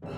What's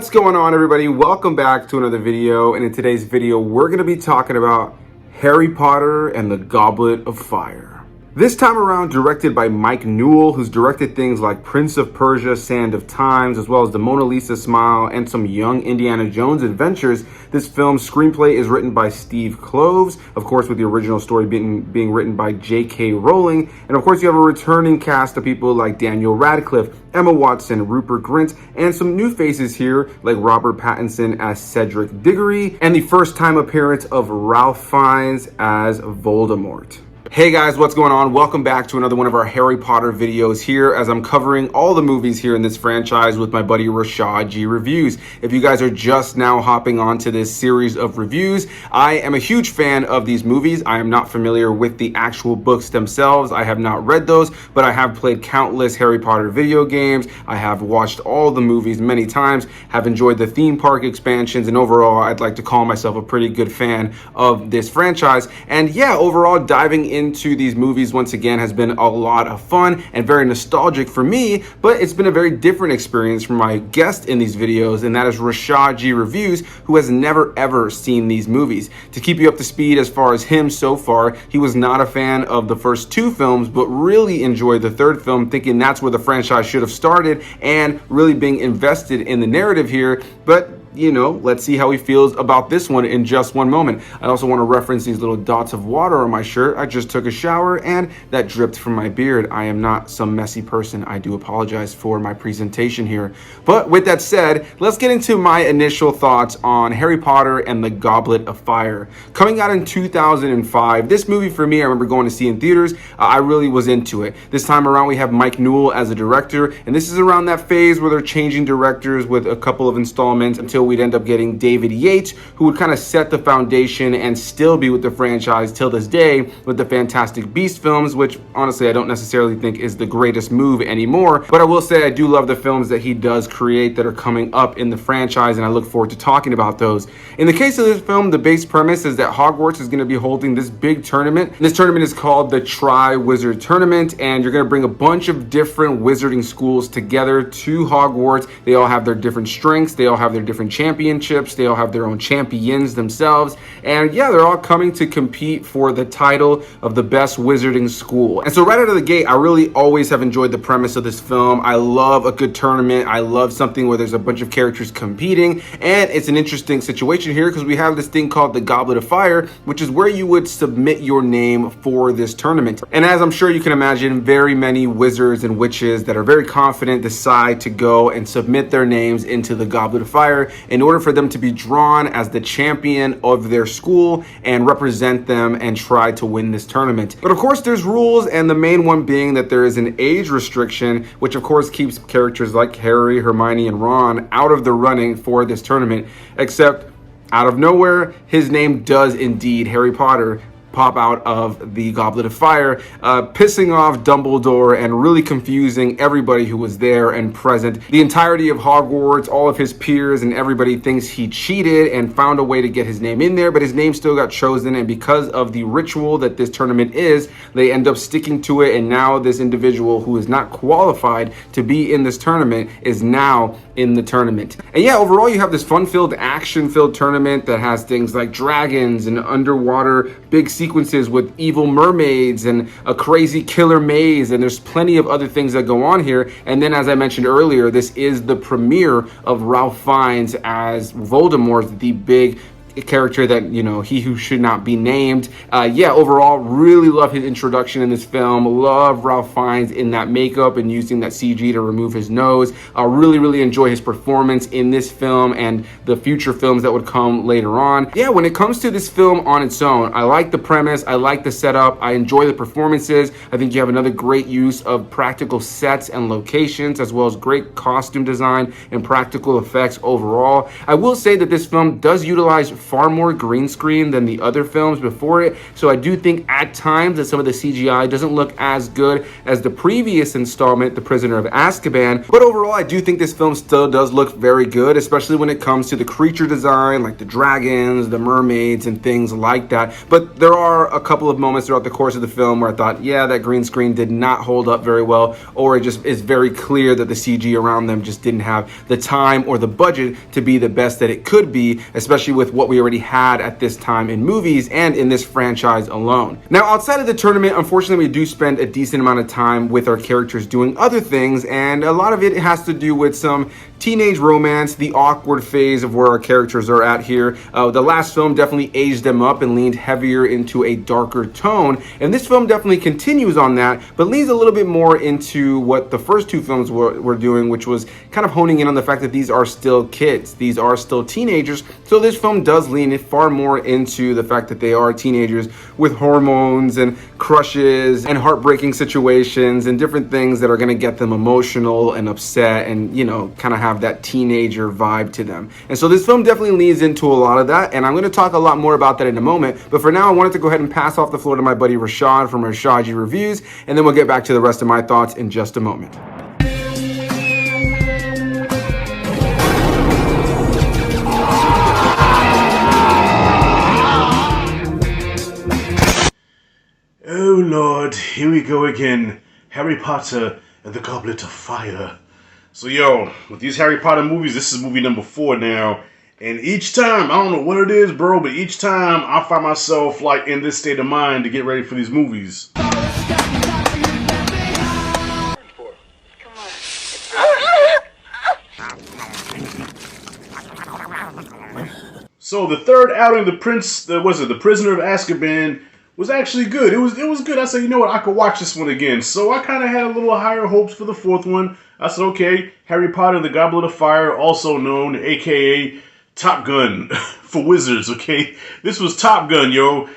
going on, everybody? Welcome back to another video, and in today's video we're going to be talking about Harry Potter and the Goblet of Fire. This time around directed by Mike Newell, who's directed things like Prince of Persia, Sand of Times, as well as the Mona Lisa Smile and some young Indiana Jones adventures. This film's screenplay is written by Steve Kloves, of course with the original story being written by J.K. Rowling, and of course you have a returning cast of people like Daniel Radcliffe, Emma Watson, Rupert Grint, and some new faces here like Robert Pattinson as Cedric Diggory, and the first time appearance of Ralph Fiennes as Voldemort. Hey guys, what's going on? Welcome back to another one of our Harry Potter videos here as I'm covering all the movies here in this franchise with my buddy Rashad G Reviews. If you guys are just now hopping onto this series of reviews, I am a huge fan of these movies. I am not familiar with the actual books themselves. I have not read those, but I have played countless Harry Potter video games. I have watched all the movies many times, have enjoyed the theme park expansions, and overall I'd like to call myself a pretty good fan of this franchise. And yeah, overall diving into these movies once again has been a lot of fun and very nostalgic for me, but it's been a very different experience for my guest in these videos, and that is Rashad G Reviews, who has never ever seen these movies. To keep you up to speed as far as him so far, he was not a fan of the first two films, but really enjoyed the third film, thinking that's where the franchise should have started and really being invested in the narrative here. But you know, let's see how he feels about this one in just one moment. I also want to reference these little dots of water on my shirt. I just took a shower and that dripped from my beard. I am not some messy person. I do apologize for my presentation here. But with that said, let's get into my initial thoughts on Harry Potter and the Goblet of Fire. Coming out in 2005, this movie for me, I remember going to see in theaters. I really was into it. This time around, we have Mike Newell as a director, and this is around that phase where they're changing directors with a couple of installments until we'd end up getting David Yates, who would kind of set the foundation and still be with the franchise till this day with the Fantastic Beasts films, which honestly I don't necessarily think is the greatest move anymore. But I will say I do love the films that he does create that are coming up in the franchise, and I look forward to talking about those. In the case of this film, the base premise is that Hogwarts is going to be holding this big tournament. This tournament is called the Tri-Wizard Tournament, and you're going to bring a bunch of different wizarding schools together to Hogwarts. They all have their different strengths, they all have their different championships, they all have their own champions themselves, and yeah, they're all coming to compete for the title of the best wizarding school. And so right out of the gate, I really always have enjoyed the premise of this film. I love a good tournament. I love something where there's a bunch of characters competing, and it's an interesting situation here because we have this thing called the Goblet of Fire, which is where you would submit your name for this tournament. And as I'm sure you can imagine, very many wizards and witches that are very confident decide to go and submit their names into the Goblet of Fire in order for them to be drawn as the champion of their school and represent them and try to win this tournament. But of course there's rules, and the main one being that there is an age restriction, which of course keeps characters like Harry, Hermione, and Ron out of the running for this tournament, except out of nowhere, his name does indeed, Harry Potter, pop out of the Goblet of Fire, pissing off Dumbledore and really confusing everybody who was there and present. The entirety of Hogwarts, all of his peers and everybody thinks he cheated and found a way to get his name in there, but his name still got chosen, and because of the ritual that this tournament is, they end up sticking to it, and now this individual who is not qualified to be in this tournament is now in the tournament. And yeah, overall you have this fun-filled, action-filled tournament that has things like dragons and underwater big sequences with evil mermaids and a crazy killer maze, and there's plenty of other things that go on here. And then, as I mentioned earlier, this is the premiere of Ralph Fiennes as Voldemort, the big character that, you know, he who should not be named. Yeah, overall, really love his introduction in this film. Love Ralph Fiennes in that makeup and using that CG to remove his nose. Really enjoy his performance in this film and the future films that would come later on. Yeah, when it comes to this film on its own, I like the premise, I like the setup, I enjoy the performances. I think you have another great use of practical sets and locations, as well as great costume design and practical effects overall. I will say that this film does utilize far more green screen than the other films before it. So I do think at times that some of the CGI doesn't look as good as the previous installment, The Prisoner of Azkaban. But overall, I do think this film still does look very good, especially when it comes to the creature design, like the dragons, the mermaids, and things like that. But there are a couple of moments throughout the course of the film where I thought, yeah, that green screen did not hold up very well, or it just is very clear that the CG around them just didn't have the time or the budget to be the best that it could be, especially with what we already had at this time in movies and in this franchise alone. Now, outside of the tournament, unfortunately, we do spend a decent amount of time with our characters doing other things, and a lot of it has to do with some teenage romance, the awkward phase of where our characters are at here. The last film definitely aged them up and leaned heavier into a darker tone, and this film definitely continues on that, but leans a little bit more into what the first two films were doing, which was kind of honing in on the fact that these are still kids, these are still teenagers. So this film does lean it far more into the fact that they are teenagers with hormones and crushes and heartbreaking situations and different things that are going to get them emotional and upset and, you know, kind of have that teenager vibe to them. And so this film definitely leans into a lot of that, and I'm going to talk a lot more about that in a moment. But for now, I wanted to go ahead and pass off the floor to my buddy Rashad from Rashad Reviews, and then we'll get back to the rest of my thoughts in just a moment. Oh Lord, here we go again. Harry Potter and the Goblet of Fire. So yo, with these Harry Potter movies, this is movie number 4 now. And each time, I don't know what it is, bro, but each time I find myself like in this state of mind to get ready for these movies. So the third outing, The Prisoner of Azkaban, was actually good. It was good. I said, you know what, I could watch this one again. So I kind of had a little higher hopes for the fourth one. I said, okay, Harry Potter and the Goblet of Fire, also known, aka Top Gun for wizards, okay? This was Top Gun, yo,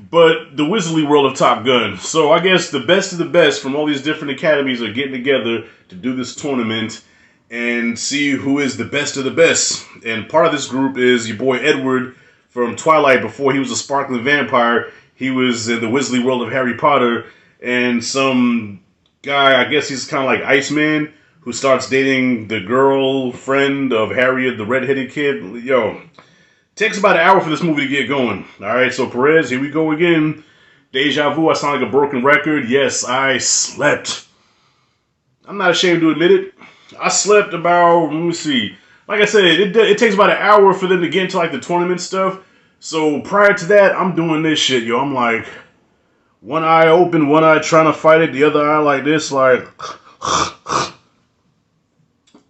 but the wizardly world of Top Gun. So I guess the best of the best from all these different academies are getting together to do this tournament and see who is the best of the best. And part of this group is your boy Edward from Twilight. Before he was a sparkling vampire, he was in the wizardly world of Harry Potter, and some guy, I guess he's kind of like Iceman, who starts dating the girlfriend of Harriet, the redheaded kid. Yo, takes about an hour for this movie to get going. All right, so Perez, here we go again. Deja vu, I sound like a broken record. Yes, I slept. I'm not ashamed to admit it. I slept about, let me see. Like I said, it takes about an hour for them to get into like the tournament stuff. So prior to that, I'm doing this shit, yo. I'm like, one eye open, one eye trying to fight it, the other eye like this, like,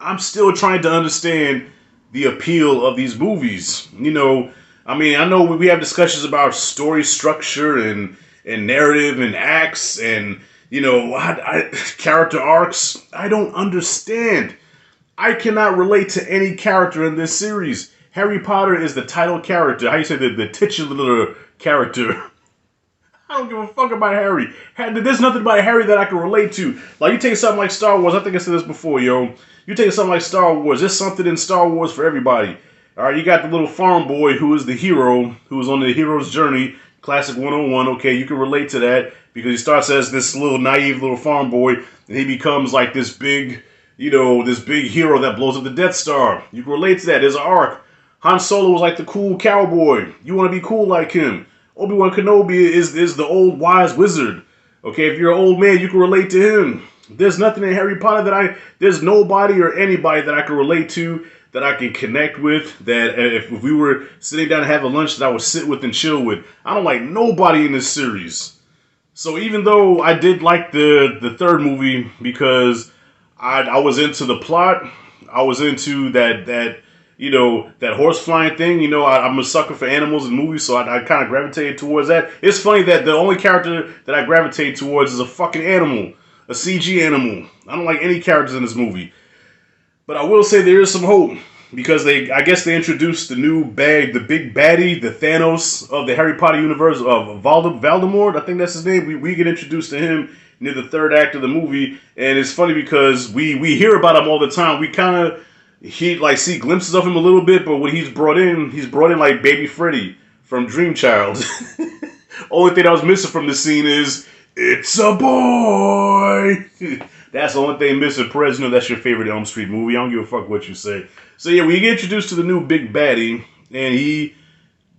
I'm still trying to understand the appeal of these movies. You know, I mean, I know we have discussions about story structure and narrative and acts and, you know, character arcs. I don't understand. I cannot relate to any character in this series. Harry Potter is the title character. How you say the titular character? I don't give a fuck about Harry. There's nothing about Harry that I can relate to. Like, you take something like Star Wars. I think I said this before, yo. You take something like Star Wars. There's something in Star Wars for everybody. All right, you got the little farm boy who is the hero, who is on the hero's journey. Classic 101. Okay, you can relate to that because he starts as this little naive little farm boy, and he becomes like this big, you know, this big hero that blows up the Death Star. You can relate to that. There's an arc. Han Solo was like the cool cowboy. You want to be cool like him. Obi-Wan Kenobi is the old wise wizard. Okay, if you're an old man, you can relate to him. There's nothing in Harry Potter there's nobody or anybody that I can relate to, that I can connect with, that if we were sitting down and having lunch, that I would sit with and chill with. I don't like nobody in this series. So even though I did like the third movie because I was into the plot, I was into that you know, that horse flying thing. You know, I'm a sucker for animals in movies, so I kind of gravitated towards that. It's funny that the only character that I gravitate towards is a fucking animal, a CG animal. I don't like any characters in this movie. But I will say there is some hope, because I guess they introduced the new bag, the big baddie, the Thanos of the Harry Potter universe, of Voldemort. I think that's his name. We get introduced to him near the third act of the movie, and it's funny because we hear about him all the time. We kind of he like see glimpses of him a little bit, but when he's brought in like baby Freddy from Dreamchild. Only thing I was missing from the scene is it's a boy. That's the only thing missing. Perez, you know that's your favorite Elm Street movie. I don't give a fuck what you say. So yeah, we get introduced to the new big baddie, and he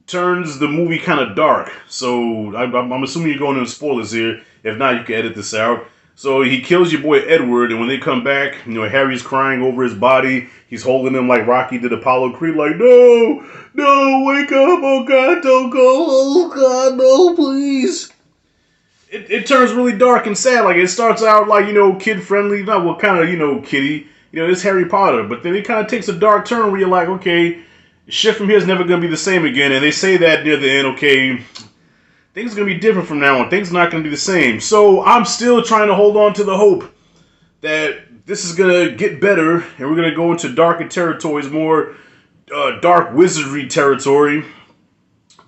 turns the movie kind of dark. So I'm assuming you're going into spoilers here. If not, you can edit this out. So he kills your boy Edward, and when they come back, you know, Harry's crying over his body. He's holding him like Rocky did Apollo Creed, like, no, wake up, oh God, don't go, oh God, no, please. It turns really dark and sad. Like, it starts out like, you know, kid-friendly, not what kind of, you know, kiddie. You know, it's Harry Potter, but then it kind of takes a dark turn where you're like, okay, shit from here is never going to be the same again, and they say that near the end, okay, things are going to be different from now on. Things are not going to be the same. So I'm still trying to hold on to the hope that this is going to get better and we're going to go into darker territories, more dark wizardry territory.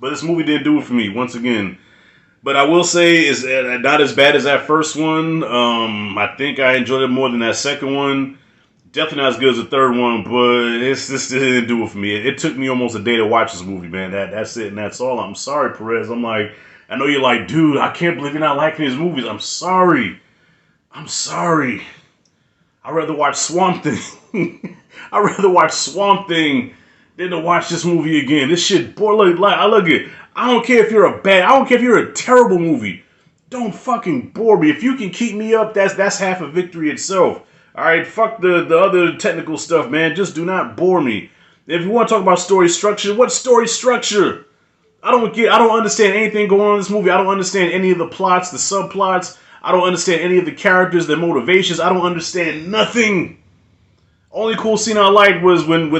But this movie didn't do it for me, once again. But I will say it's not as bad as that first one. I think I enjoyed it more than that second one. Definitely not as good as the third one, but this didn't do it for me. It took me almost a day to watch this movie, man. That's it and that's all. I'm sorry, Perez. I'm like, I know you're like, dude, I can't believe you're not liking these movies. I'm sorry. I'd rather watch Swamp Thing. I'd rather watch Swamp Thing than to watch this movie again. This shit, boy, I look at it. I don't care if you're a terrible movie. Don't fucking bore me. If you can keep me up, that's half a victory itself. Alright, fuck the other technical stuff, man. Just do not bore me. If you want to talk about story structure, what story structure? I don't understand anything going on in this movie. I don't understand any of the plots, the subplots. I don't understand any of the characters, their motivations. I don't understand nothing. Only cool scene I liked was when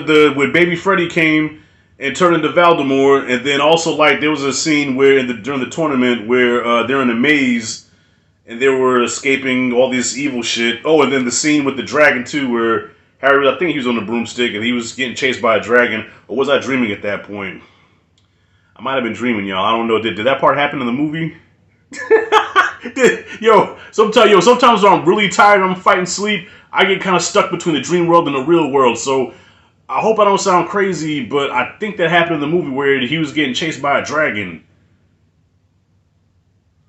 Baby Freddy came and turned into Voldemort, and then also like there was a scene where during the tournament where they're in a maze and they were escaping all this evil shit. Oh, and then the scene with the dragon too, where Harry, I think he was on the broomstick and he was getting chased by a dragon. Or was I dreaming at that point? I might have been dreaming, y'all. I don't know. Did that part happen in the movie? Sometimes when I'm really tired and I'm fighting sleep, I get kind of stuck between the dream world and the real world. So I hope I don't sound crazy, but I think that happened in the movie where he was getting chased by a dragon.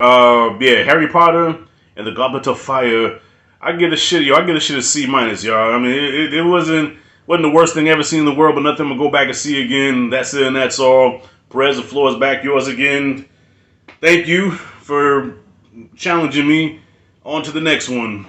Yeah, Harry Potter and the Goblet of Fire. I give a shit a C minus, y'all. I mean, it wasn't the worst thing ever seen in the world, but nothing I'm gonna go back and see again. That's it and that's all. Perez, the floor is back yours again. Thank you for challenging me. On to the next one.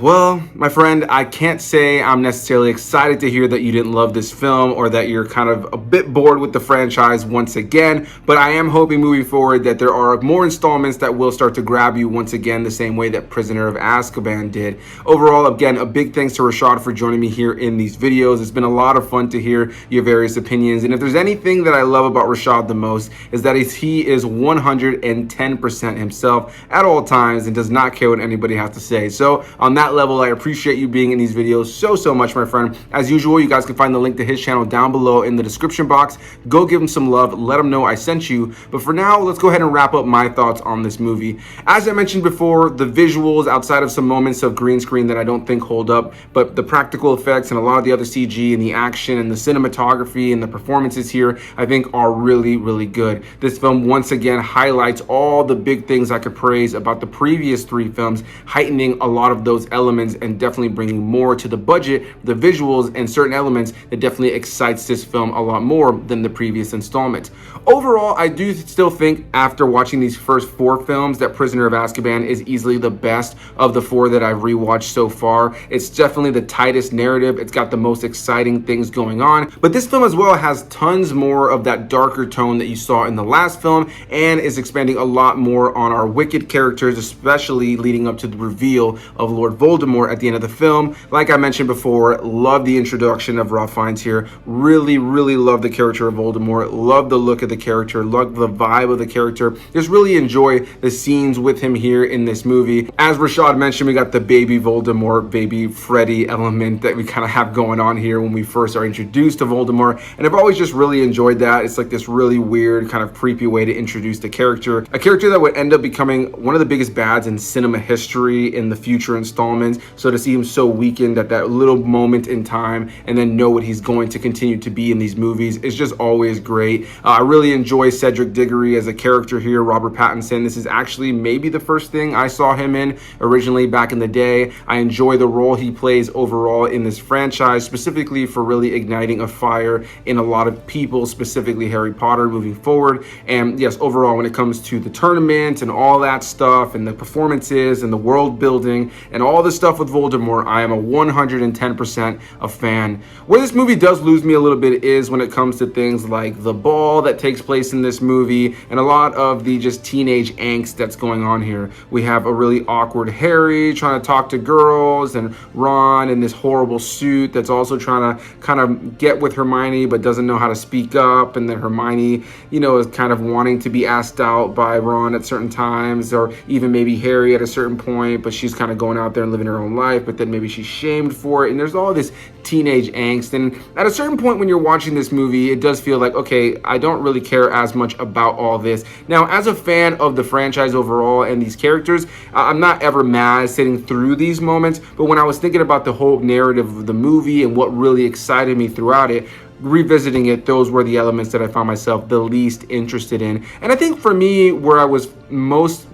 Well, my friend, I can't say I'm necessarily excited to hear that you didn't love this film or that you're kind of a bit bored with the franchise once again, but I am hoping moving forward that there are more installments that will start to grab you once again the same way that Prisoner of Azkaban did. Overall, again, a big thanks to Rashad for joining me here in these videos. It's been a lot of fun to hear your various opinions, and if there's anything that I love about Rashad the most is that he is 110% himself at all times and does not care what anybody has to say. So on that level, I appreciate you being in these videos so much, my friend. As usual, you guys can find the link to his channel down below in the description box. Go give him some love, let him know I sent you. But for now, let's go ahead and wrap up my thoughts on this movie. As I mentioned before, the visuals, outside of some moments of green screen that I don't think hold up, but the practical effects and a lot of the other CG and the action and the cinematography and the performances here, I think are really good. This film once again highlights all the big things I could praise about the previous three films, heightening a lot of those elements and definitely bringing more to the budget, the visuals, and certain elements that definitely excites this film a lot more than the previous installments. Overall, I do still think after watching these first four films that Prisoner of Azkaban is easily the best of the four that I've rewatched so far. It's definitely the tightest narrative. It's got the most exciting things going on. But this film as well has tons more of that darker tone that you saw in the last film and is expanding a lot more on our wicked characters, especially leading up to the reveal of Lord Voldemort at the end of the film. Like I mentioned before, love the introduction of Ralph Fiennes here. Really love the character of Voldemort. Love the look of the character. Love the vibe of the character. Just really enjoy the scenes with him here in this movie. As Rashad mentioned, we got the baby Voldemort, baby Freddy element that we kind of have going on here when we first are introduced to Voldemort. And I've always just really enjoyed that. It's like this really weird, kind of creepy way to introduce the character. A character that would end up becoming one of the biggest bads in cinema history in the future future installments. So to see him so weakened at that little moment in time and then know what he's going to continue to be in these movies is just always great. I really enjoy Cedric Diggory as a character here, Robert Pattinson. This is actually maybe the first thing I saw him in originally back in the day. I enjoy the role he plays overall in this franchise, specifically for really igniting a fire in a lot of people, specifically Harry Potter moving forward. And yes, overall, when it comes to the tournament and all that stuff and the performances and the world building and all the stuff with Voldemort, I am a 110% a fan. Where this movie does lose me a little bit is when it comes to things like the ball that takes place in this movie and a lot of the just teenage angst that's going on here. We have a really awkward Harry trying to talk to girls and Ron in this horrible suit that's also trying to kind of get with Hermione but doesn't know how to speak up, and then Hermione, you know, is kind of wanting to be asked out by Ron at certain times, or even maybe Harry at a certain point, but she's kind of going out there and living her own life, but then maybe she's shamed for it, and there's all this teenage angst. And at a certain point when you're watching this movie, it does feel like, okay, I don't really care as much about all this. Now, as a fan of the franchise overall and these characters, I'm not ever mad sitting through these moments, but when I was thinking about the whole narrative of the movie and what really excited me throughout it, revisiting it, those were the elements that I found myself the least interested in. And I think for me, where I was most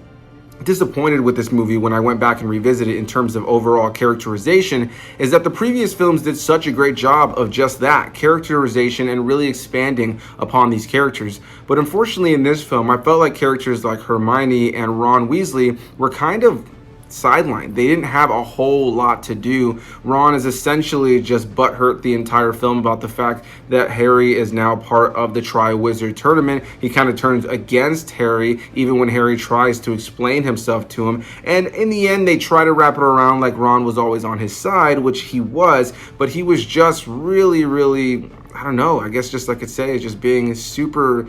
disappointed with this movie when I went back and revisited in terms of overall characterization is that the previous films did such a great job of just that, characterization and really expanding upon these characters. But unfortunately in this film, I felt like characters like Hermione and Ron Weasley were kind of sidelined. They didn't have a whole lot to do. Ron is essentially just butthurt the entire film about the fact that Harry is now part of the Triwizard Tournament. He kind of turns against Harry even when Harry tries to explain himself to him. And in the end, they try to wrap it around like Ron was always on his side, which he was, but he was just really, I don't know, I guess just like I could say, just being super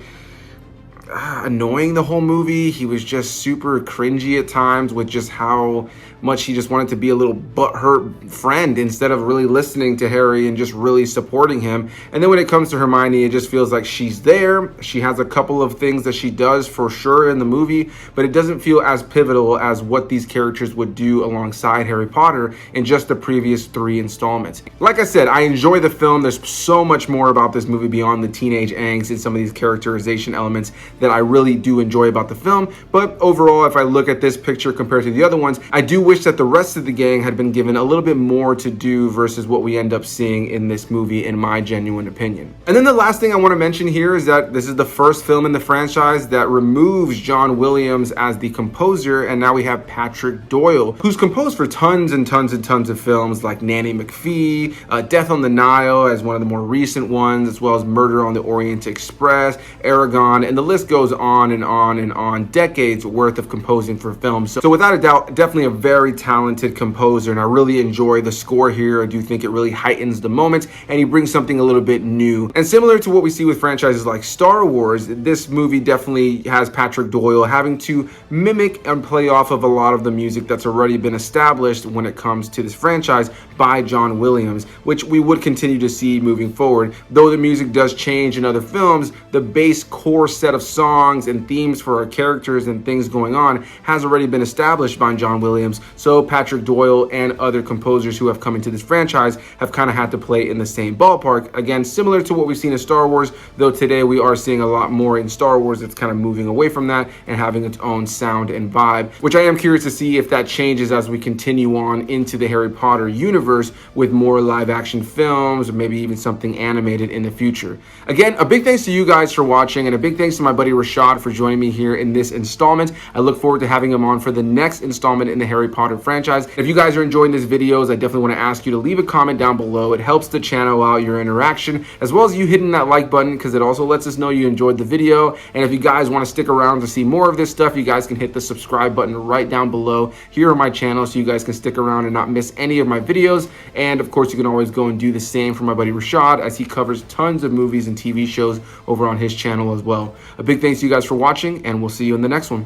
annoying the whole movie. He was just super cringy at times with just how much he just wanted to be a little butthurt friend instead of really listening to Harry and just really supporting him. And then when it comes to Hermione, it just feels like she's there. She has a couple of things that she does for sure in the movie, but it doesn't feel as pivotal as what these characters would do alongside Harry Potter in just the previous 3 installments. Like I said, I enjoy the film. There's so much more about this movie beyond the teenage angst and some of these characterization elements that I really do enjoy about the film. But overall, if I look at this picture compared to the other ones, I do wish that the rest of the gang had been given a little bit more to do versus what we end up seeing in this movie, in my genuine opinion. And then the last thing I want to mention here is that this is the first film in the franchise that removes John Williams as the composer, and now we have Patrick Doyle, who's composed for tons and tons and tons of films like Nanny McPhee, Death on the Nile as one of the more recent ones, as well as Murder on the Orient Express, Aragon, and the list goes on and on and on. Decades worth of composing for films. So without a doubt, definitely a very talented composer, and I really enjoy the score here. I do think it really heightens the moments, and he brings something a little bit new. And similar to what we see with franchises like Star Wars, this movie definitely has Patrick Doyle having to mimic and play off of a lot of the music that's already been established when it comes to this franchise by John Williams, which we would continue to see moving forward. Though the music does change in other films, the base core set of songs and themes for our characters and things going on has already been established by John Williams. So Patrick Doyle and other composers who have come into this franchise have kind of had to play in the same ballpark. Again, similar to what we've seen in Star Wars, though today we are seeing a lot more in Star Wars that's kind of moving away from that and having its own sound and vibe, which I am curious to see if that changes as we continue on into the Harry Potter universe with more live action films or maybe even something animated in the future. Again, a big thanks to you guys for watching, and a big thanks to my buddy Rashad for joining me here in this installment. I look forward to having him on for the next installment in the Harry Potter franchise. If you guys are enjoying these videos, I definitely want to ask you to leave a comment down below. It helps the channel out, your interaction, as well as you hitting that like button, because it also lets us know you enjoyed the video. And if you guys want to stick around to see more of this stuff, you guys can hit the subscribe button right down below here on my channel so you guys can stick around and not miss any of my videos. And of course, you can always go and do the same for my buddy Rashad, as he covers tons of movies and TV shows over on his channel as well. A big thanks to you guys for watching, and we'll see you in the next one.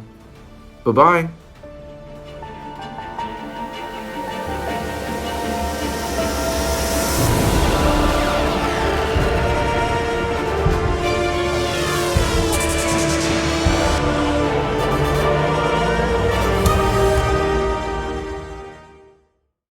Bye-bye.